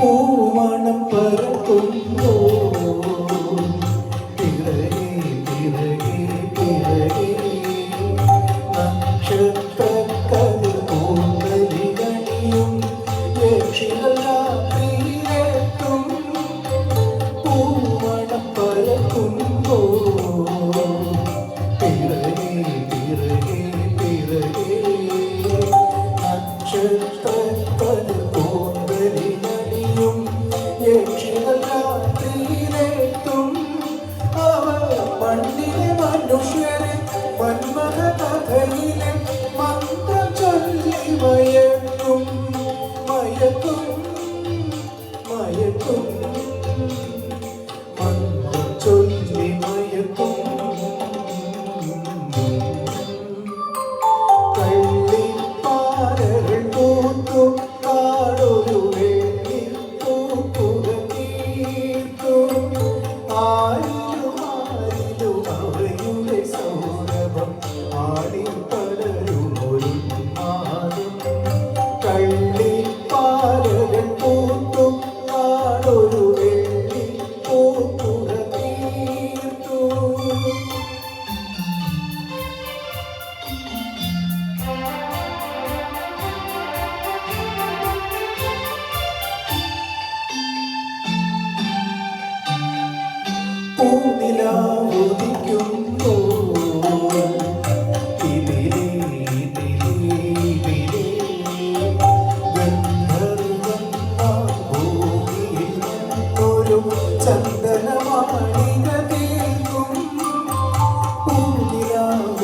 പൂമണം പറക്കുമ്പോ പിറകെ പിറകെ പിറകെ നക്ഷത്രക്കത് പൂന്തലികണിയും യക്ഷികൾ രാത്രിയിലെത്തും പൂമണം പറക്കുമ്പോ പിറകെ പിറകെ പിറകെ നക്ഷത്രക്കത് മണ്ണിലെ മനുഷ്യരെ മന്മഥ കഥയിലെ മന്ത്രം ചൊല്ലി മയക്കും മയക്കും മയക്കും മന്ത്രം ചൊല്ലി മയക്കും കള്ളിപ്പാറകൾ പൂത്തു കാടൊരു വെള്ളി പൂപ്പുക തീർത്തു അവയുടെ സൗരഭം ആടിപ്പടരുമൊരു നാദം കള്ളിപ്പാറകൾ പൂത്തു കാടൊരു വെള്ളി പൂപ്പുക തീർത്തു പൂനിലാവുദിക്കുമ്പോ ഇതിലേ ഭൂമിയിൽ ഒരു ചന്ദനമാളിക തീർക്കും പൂനിലാവുദിക്കുമ്പോ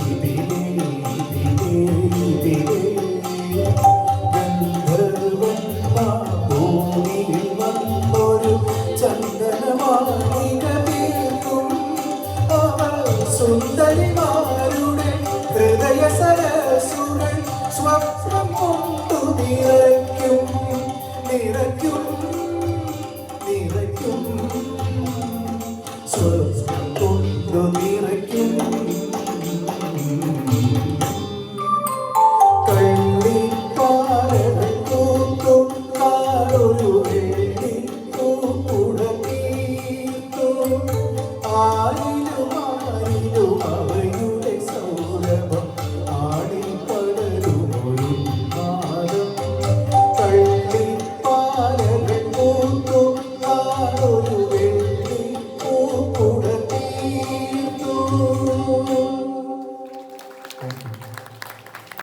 ഇതിലേ ഭൂമിയിൽ വന്നൊരു ചന്ദനമാളിക തീർക്കും അവർ സുന്ദരിമാരുടെ ഹൃദയ സരസുകൾ സ്വപ്നം കൊണ്ടു നിറയ്ക്കും